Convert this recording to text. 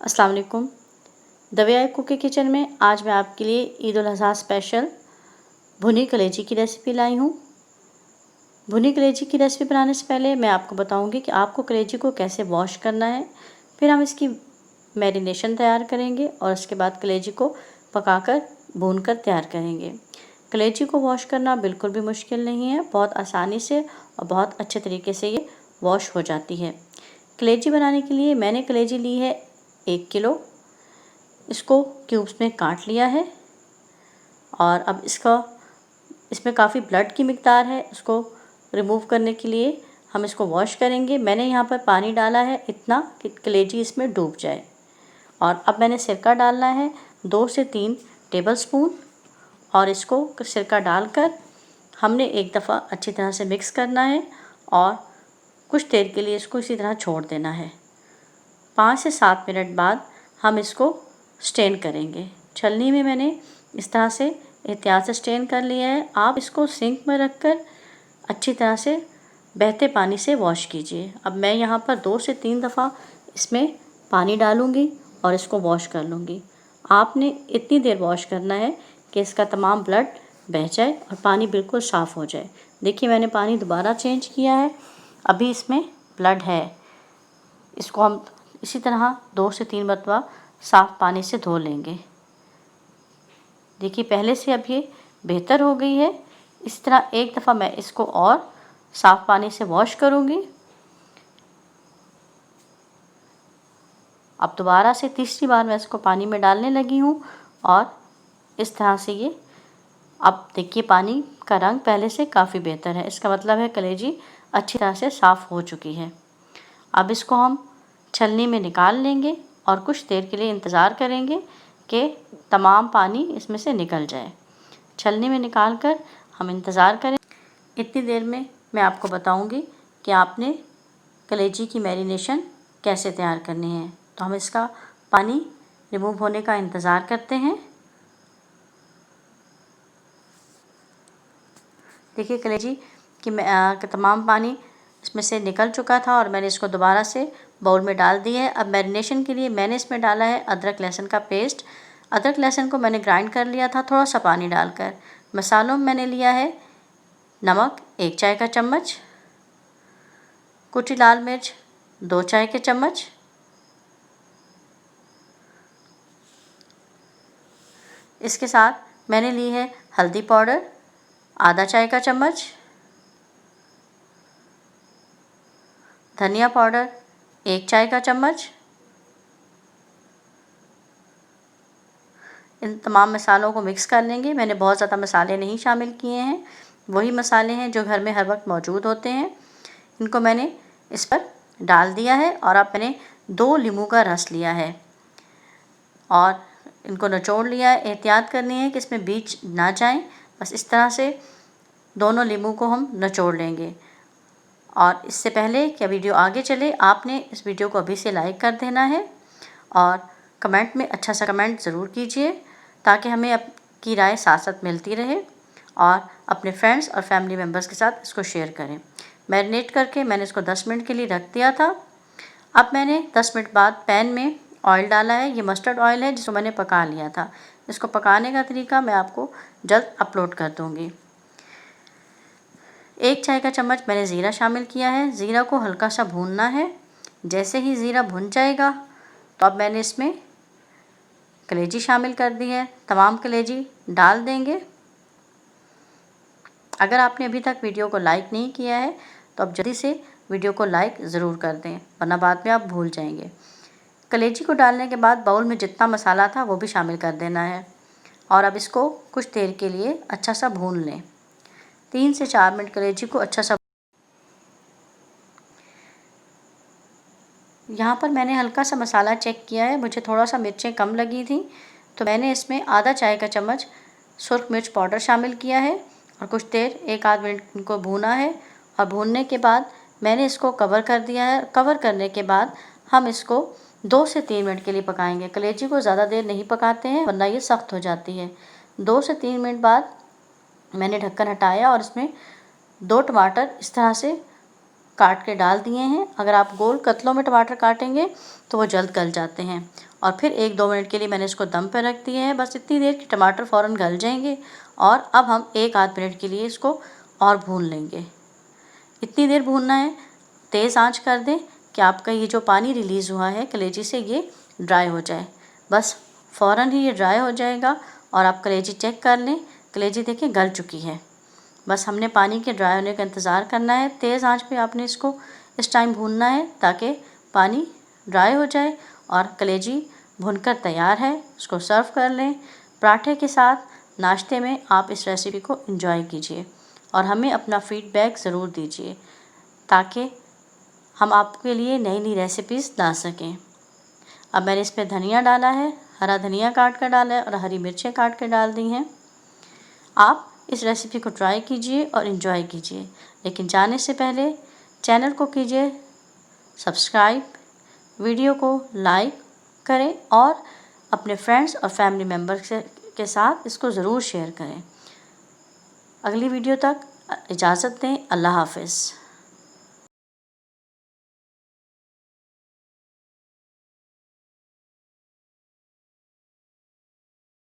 अस्सलाम वालेकुम। दविया cookie kitchen में आज मैं आपके लिए ईद उल अज़हा स्पेशल भुनी कलेजी की रेसिपी लाई हूँ। भुनी कलेजी की रेसिपी बनाने से पहले मैं आपको बताऊंगी कि आपको कलेजी को कैसे वॉश करना है। फिर हम इसकी मैरिनेशन तैयार करेंगे और उसके बाद कलेजी को पकाकर भूनकर तैयार करेंगे। कलेजी को वॉश करना बिल्कुल भी मुश्किल नहीं है, बहुत आसानी से और बहुत अच्छे तरीके से ये वॉश हो जाती है। कलेजी बनाने के लिए मैंने कलेजी ली है 1 किलो। इसको क्यूब्स में काट लिया है और अब इसमें काफ़ी ब्लड की मिक़दार है। इसको रिमूव करने के लिए हम इसको वॉश करेंगे। मैंने यहाँ पर पानी डाला है इतना कि कलेजी इसमें डूब जाए। और अब मैंने सिरका डालना है 2 से 3 टेबलस्पून और इसको सिरका डालकर हमने एक दफ़ा अच्छी तरह से मिक्स करना है और कुछ देर के लिए इसको इसी तरह छोड़ देना है। 5 से 7 मिनट बाद हम इसको स्टेन करेंगे। छलनी में मैंने इस तरह से एहतियात से स्टेन कर लिया है। आप इसको सिंक में रखकर अच्छी तरह से बहते पानी से वॉश कीजिए। अब मैं यहाँ पर 2 से 3 दफ़ा इसमें पानी डालूँगी और इसको वॉश कर लूँगी। आपने इतनी देर वॉश करना है कि इसका तमाम ब्लड बह जाए और पानी बिल्कुल साफ़ हो जाए। देखिए मैंने पानी दोबारा चेंज किया है, अभी इसमें ब्लड है। इसको हम इसी तरह 2 से 3 मरतबा साफ़ पानी से धो लेंगे। देखिए पहले से अब ये बेहतर हो गई है। इस तरह एक दफ़ा मैं इसको और साफ़ पानी से वॉश करूँगी। अब दोबारा से तीसरी बार मैं इसको पानी में डालने लगी हूँ और इस तरह से ये अब देखिए पानी का रंग पहले से काफ़ी बेहतर है। इसका मतलब है कलेजी अच्छी तरह से साफ़ हो चुकी है। अब इसको हम छलनी में निकाल लेंगे और कुछ देर के लिए इंतज़ार करेंगे कि तमाम पानी इसमें से निकल जाए। छलनी में निकाल कर हम इंतज़ार करें। इतनी देर में मैं आपको बताऊंगी कि आपने कलेजी की मैरिनेशन कैसे तैयार करनी है। तो हम इसका पानी रिमूव होने का इंतज़ार करते हैं। देखिए कलेजी की तमाम पानी इसमें से निकल चुका था और मैंने इसको दोबारा से बाउल में डाल दिया है। अब मैरिनेशन के लिए मैंने इसमें डाला है अदरक लहसुन का पेस्ट। अदरक लहसुन को मैंने ग्राइंड कर लिया था थोड़ा सा पानी डालकर। मसालों में मैंने लिया है नमक 1 चाय का चम्मच, कुटी लाल मिर्च 2 चाय के चम्मच, इसके साथ मैंने ली है हल्दी पाउडर आधा चाय का चम्मच, धनिया पाउडर 1 चाय का चम्मच। इन तमाम मसालों को मिक्स कर लेंगे। मैंने बहुत ज़्यादा मसाले नहीं शामिल किए हैं, वही मसाले हैं जो घर में हर वक्त मौजूद होते हैं। इनको मैंने इस पर डाल दिया है और अब मैंने 2 नींबू का रस लिया है और इनको निचोड़ लिया है। एहतियात करनी है कि इसमें बीज ना जाएं। बस इस तरह से दोनों नींबू को हम निचोड़ लेंगे। और इससे पहले कि वीडियो आगे चले, आपने इस वीडियो को अभी से लाइक कर देना है और कमेंट में अच्छा सा कमेंट ज़रूर कीजिए ताकि हमें आपकी राय साथ साथ मिलती रहे और अपने फ्रेंड्स और फैमिली मेम्बर्स के साथ इसको शेयर करें। मैरिनेट करके मैंने इसको 10 मिनट के लिए रख दिया था। अब मैंने 10 मिनट बाद पैन में ऑयल डाला है। ये मस्टर्ड ऑयल है जिसको मैंने पका लिया था। इसको पकाने का तरीका मैं आपको जल्द अपलोड कर दूँगी। 1 चाय का चम्मच मैंने ज़ीरा शामिल किया है। ज़ीरा को हल्का सा भूनना है। जैसे ही ज़ीरा भुन जाएगा तो अब मैंने इसमें कलेजी शामिल कर दी है। तमाम कलेजी डाल देंगे। अगर आपने अभी तक वीडियो को लाइक नहीं किया है तो अब जल्दी से वीडियो को लाइक ज़रूर कर दें, वरना बाद में आप भूल जाएंगे। कलेजी को डालने के बाद बाउल में जितना मसाला था वो भी शामिल कर देना है और अब इसको कुछ देर के लिए अच्छा सा भून लें। 3 से 4 मिनट कलेजी को अच्छा सा। यहाँ पर मैंने हल्का सा मसाला चेक किया है, मुझे थोड़ा सा मिर्चें कम लगी थी तो मैंने इसमें आधा चाय का चम्मच सुर्ख मिर्च पाउडर शामिल किया है और कुछ देर 1 आध मिनट इनको भूना है। और भूनने के बाद मैंने इसको कवर कर दिया है। कवर करने के बाद हम इसको 2 से 3 मिनट के लिए पकाएंगे। कलेजी को ज़्यादा देर नहीं पकाते हैं वरना ये सख्त हो जाती है। 2 से 3 मिनट बाद मैंने ढक्कन हटाया और इसमें 2 टमाटर इस तरह से काट के डाल दिए हैं। अगर आप गोल कतलों में टमाटर काटेंगे तो वो जल्द गल जाते हैं। और फिर 1-2 मिनट के लिए मैंने इसको दम पे रख दिए हैं, बस इतनी देर कि टमाटर फ़ौरन गल जाएंगे। और अब हम 1-आध मिनट के लिए इसको और भून लेंगे। इतनी देर भूनना है, तेज़ आंच कर दें कि आपका ये जो पानी रिलीज़ हुआ है कलेजी से ये ड्राई हो जाए। बस फ़ौरन ही ये ड्राई हो जाएगा और आप कलेजी चेक कर लें, कलेजी देखिए गल चुकी है। बस हमने पानी के ड्राई होने का इंतज़ार करना है। तेज़ आंच पे आपने इसको इस टाइम भूनना है ताकि पानी ड्राई हो जाए और कलेजी भुनकर तैयार है। इसको सर्व कर लें पराठे के साथ। नाश्ते में आप इस रेसिपी को एंजॉय कीजिए और हमें अपना फीडबैक ज़रूर दीजिए ताकि हम आपके लिए नई नई रेसिपीज़ ला सकें। अब मैंने इस पर धनिया डाला है, हरा धनिया काट कर डाला है और हरी मिर्चें काट कर डाल दी हैं। आप इस रेसिपी को ट्राई कीजिए और एंजॉय कीजिए, लेकिन जाने से पहले चैनल को कीजिए सब्सक्राइब, वीडियो को लाइक करें और अपने फ्रेंड्स और फैमिली मेम्बर्स के साथ इसको ज़रूर शेयर करें। अगली वीडियो तक इजाज़त दें। अल्लाह हाफ़िज़।